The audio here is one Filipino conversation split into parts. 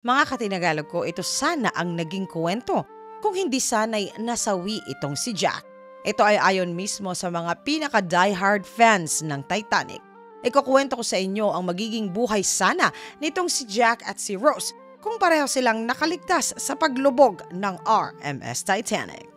Mga katinagalog ko, ito sana ang naging kwento kung hindi sana'y nasawi itong si Jack. Ito ay ayon mismo sa mga pinaka-diehard fans ng Titanic. Ikukwento ko sa inyo ang magiging buhay sana nitong si Jack at si Rose kung pareho silang nakaligtas sa paglubog ng RMS Titanic.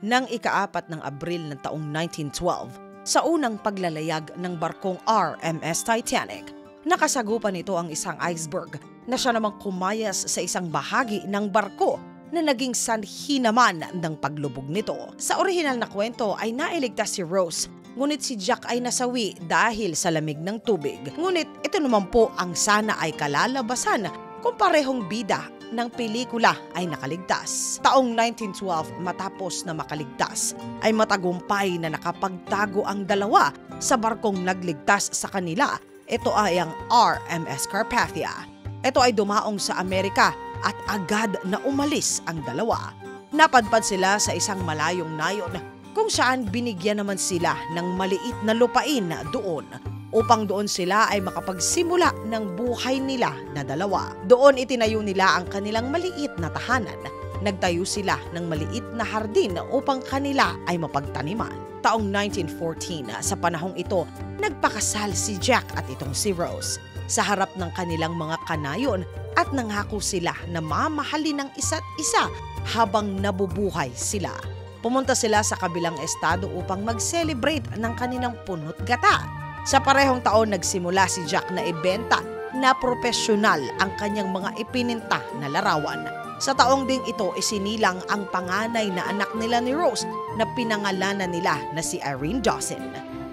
Nang ika-4 ng Abril ng taong 1912, sa unang paglalayag ng barkong RMS Titanic, nakasagupan nito ang isang iceberg na siya namang kumayas sa isang bahagi ng barko na naging sanhi naman ng paglubog nito. Sa orihinal na kwento ay nailigtas si Rose, ngunit si Jack ay nasawi dahil sa lamig ng tubig. Ngunit ito naman po ang sana ay kalalabasan kung parehong bida ng pelikula ay nakaligtas. Taong 1912 matapos na makaligtas ay matagumpay na nakapagtago ang dalawa sa barkong nagligtas sa kanila. Ito ay ang RMS Carpathia. Ito ay dumaong sa Amerika at agad na umalis ang dalawa. Napadpad sila sa isang malayong nayon kung saan binigyan naman sila ng maliit na lupain doon upang doon sila ay makapagsimula ng buhay nila na dalawa. Doon itinayo nila ang kanilang maliit na tahanan. Nagtayo sila ng maliit na hardin upang kanila ay mapagtaniman. Taong 1914, sa panahong ito, nagpakasal si Jack at itong si Rose sa harap ng kanilang mga kanayon at nanghako sila na mamahalin ng isa't isa habang nabubuhay sila. Pumunta sila sa kabilang estado upang mag-celebrate ng kanilang punot gata. Sa parehong taon nagsimula si Jack na ibenta na propesyonal ang kanyang mga ipininta na larawan. Sa taong ding ito isinilang ang panganay na anak nila ni Rose na pinangalanan nila na si Irene Dawson.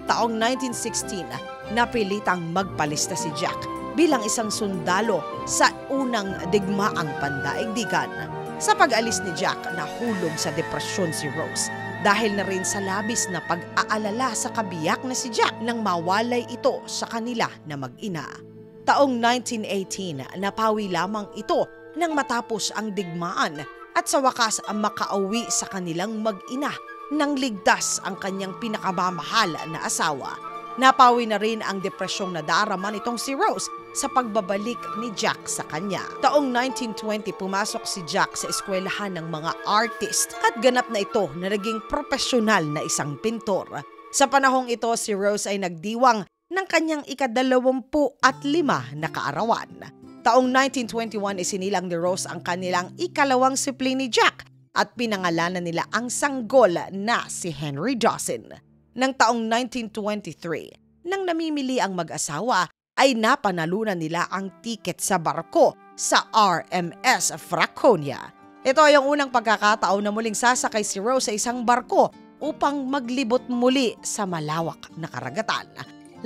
Taong 1916, napilitang magpalista si Jack bilang isang sundalo sa unang digmaang pandaigdigan. Sa pag-alis ni Jack, nahulog sa depresyon si Rose dahil na rin sa labis na pag-aalala sa kabiyak na si Jack nang mawalay ito sa kanila na mag-ina. Taong 1918, napawi lamang ito nang matapos ang digmaan at sa wakas makauwi sa kanilang mag-ina nang ligtas ang kanyang pinakamamahal na asawa. Napawi na rin ang depresyong nadarama nitong si Rose sa pagbabalik ni Jack sa kanya. Taong 1920, pumasok si Jack sa eskwelahan ng mga artist at ganap na ito na naging profesional na isang pintor. Sa panahong ito, si Rose ay nagdiwang ng kanyang ika-25 na kaarawan. Taong 1921, isinilang ni Rose ang kanilang ikalawang supli ni Jack at pinangalanan nila ang sanggol na si Henry Dawson. Nang taong 1923, nang namimili ang mag-asawa, ay napanalunan nila ang tiket sa barko sa RMS Franconia. Ito ay ang unang pagkakataon na muling sasakay si Rose sa isang barko upang maglibot muli sa malawak na karagatan.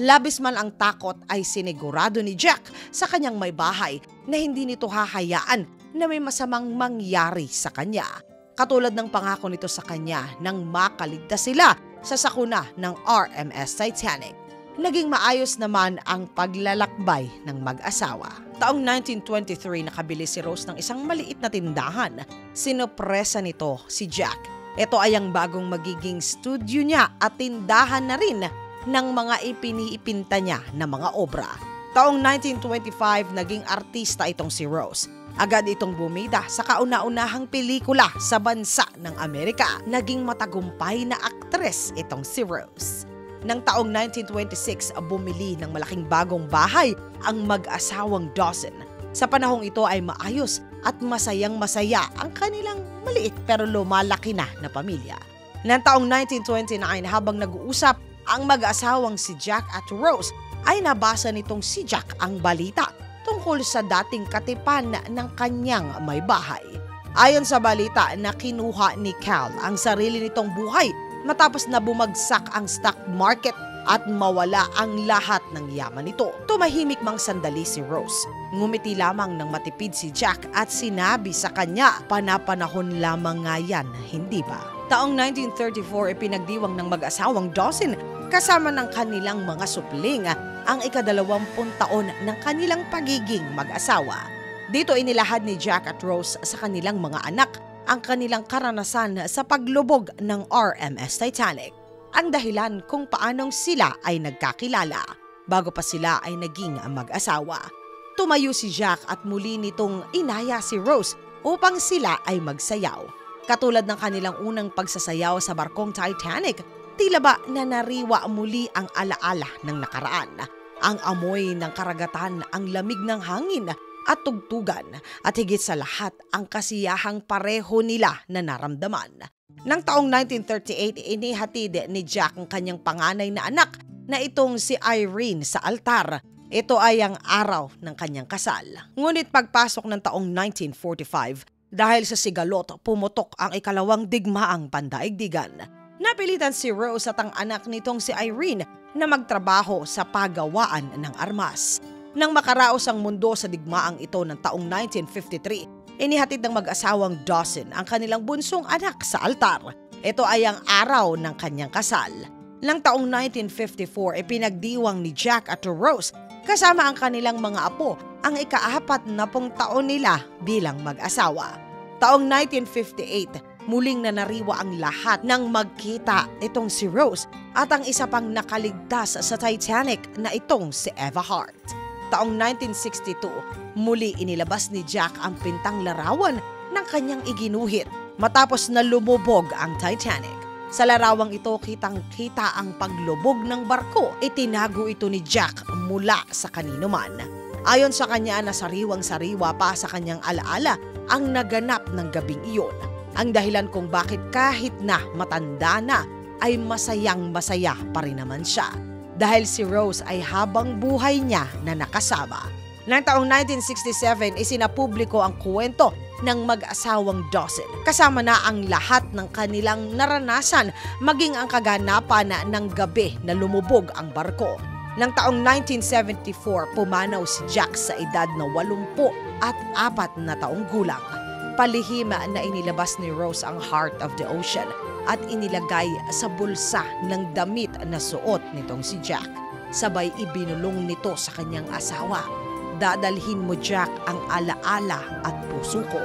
Labis man ang takot ay sinigurado ni Jack sa kanyang may bahay na hindi nito hahayaan na may masamang mangyari sa kanya. Katulad ng pangako nito sa kanya nang makaligtas sila sa sakuna ng RMS Titanic. Naging maayos naman ang paglalakbay ng mag-asawa. Taong 1923, nakabili si Rose ng isang maliit na tindahan. Sinopresa nito si Jack. Ito ay ang bagong magiging studio niya at tindahan na rin ng mga ipiniipinta niya na mga obra. Taong 1925, naging artista itong si Rose. Agad itong bumida sa kauna-unahang pelikula sa bansa ng Amerika. Naging matagumpay na aktres itong si Rose. Nang taong 1926, bumili ng malaking bagong bahay ang mag-asawang Dawson. Sa panahong ito ay maayos at masayang-masaya ang kanilang maliit pero lumalaki na pamilya. Nang taong 1929, habang nag-uusap ang mag-asawang si Jack at Rose, ay nabasa nitong si Jack ang balita tungkol sa dating katipan ng kanyang may bahay. Ayon sa balita na kinuha ni Cal ang sarili nitong buhay matapos na bumagsak ang stock market at mawala ang lahat ng yaman nito. Tumahimik mang sandali si Rose. Ngumiti lamang ng matipid si Jack at sinabi sa kanya, "Panapanahon lamang nga yan, hindi ba?" Taong 1934, ipinagdiwang ng mag-asawang Dawson kasama ng kanilang mga supling ang ika-20 taon ng kanilang pagiging mag-asawa. Dito inilahad ni Jack at Rose sa kanilang mga anak ang kanilang karanasan sa paglubog ng RMS Titanic. ang dahilan kung paanong sila ay nagkakilala bago pa sila ay naging mag-asawa. Tumayo si Jack at muli nitong inaya si Rose upang sila ay magsayaw. Katulad ng kanilang unang pagsasayaw sa barkong Titanic, tila ba nanariwa muli ang alaala ng nakaraan. Ang amoy ng karagatan, ang lamig ng hangin at tugtugan, at higit sa lahat ang kasiyahang pareho nila na naramdaman. Nang taong 1938, inihatid ni Jack ang kanyang panganay na anak na itong si Irene sa altar. Ito ay ang araw ng kanyang kasal. Ngunit pagpasok ng taong 1945, dahil sa sigalot, pumutok ang ikalawang digmaang pandaigdigan. Napilitan si Rose at ang anak nitong si Irene na magtrabaho sa pagawaan ng armas. Nang makaraos ang mundo sa digmaang ito ng taong 1953, inihatid ng mag-asawang Dawson ang kanilang bunsong anak sa altar. Ito ay ang araw ng kanyang kasal. Nang taong 1954, ipinagdiwang ni Jack at Rose kasama ang kanilang mga apo ang ika-40 taon nila bilang mag-asawa. Taong 1958, muling nanariwa ang lahat nang magkita itong si Rose at ang isa pang nakaligtas sa Titanic na itong si Eva Hart. Taong 1962, muli inilabas ni Jack ang pintang larawan ng kanyang iginuhit matapos na lumubog ang Titanic. Sa larawang ito, kitang-kita ang paglubog ng barko. Itinago ito ni Jack mula sa kanino man. Ayon sa kanya na sariwang-sariwa pa sa kanyang alaala ang naganap ng gabing iyon. Ang dahilan kung bakit kahit na matanda na ay masayang-masaya pa rin naman siya. Dahil si Rose ay habang buhay niya na nakasama. Noong taong 1967, isinapubliko ang kwento ng mag-asawang Dawson. Kasama na ang lahat ng kanilang naranasan, maging ang kaganapan ng gabi na lumubog ang barko. Noong taong 1974, pumanaw si Jack sa edad na 84 na taong gulang. Palihim na inilabas ni Rose ang Heart of the Ocean at inilagay sa bulsa ng damit na suot nitong si Jack. Sabay ibinulong nito sa kanyang asawa. Dadalhin mo, Jack, ang alaala at puso ko.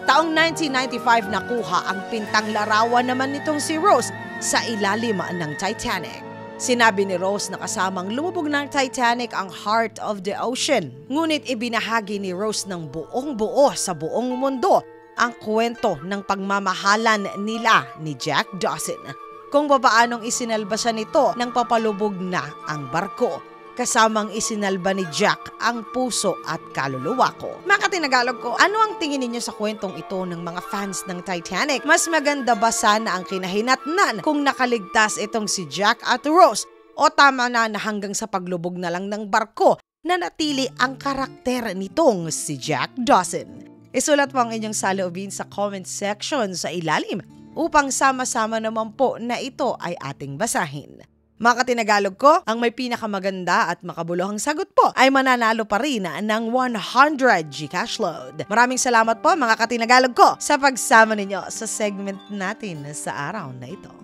Taong 1995 nakuha ang pintang larawan naman nitong si Rose sa ilalim ng Titanic. Sinabi ni Rose na kasamang lumubog ng Titanic ang Heart of the Ocean. Ngunit ibinahagi ni Rose ng buong buo sa buong mundo ang kwento ng pagmamahalan nila ni Jack Dawson. Kung papaanong isinalba siya nito nang papalubog na ang barko. Kasamang isinalba ni Jack ang puso at kaluluwa ko. Mga Tinagalog ko, ano ang tingin ninyo sa kwentong ito ng mga fans ng Titanic? Mas maganda ba sana ang kinahinatnan kung nakaligtas itong si Jack at Rose? O tama na hanggang sa paglubog na lang ng barko na natili ang karakter nitong si Jack Dawson? Isulat po ang inyong saloobin sa comment section sa ilalim upang sama-sama naman po na ito ay ating basahin. Mga Tinagalog ko, ang may pinakamaganda at makabuluhang sagot po ay mananalo pa rin ng 100 GCash load. Maraming salamat po mga Tinagalog ko sa pagsama ninyo sa segment natin sa araw na ito.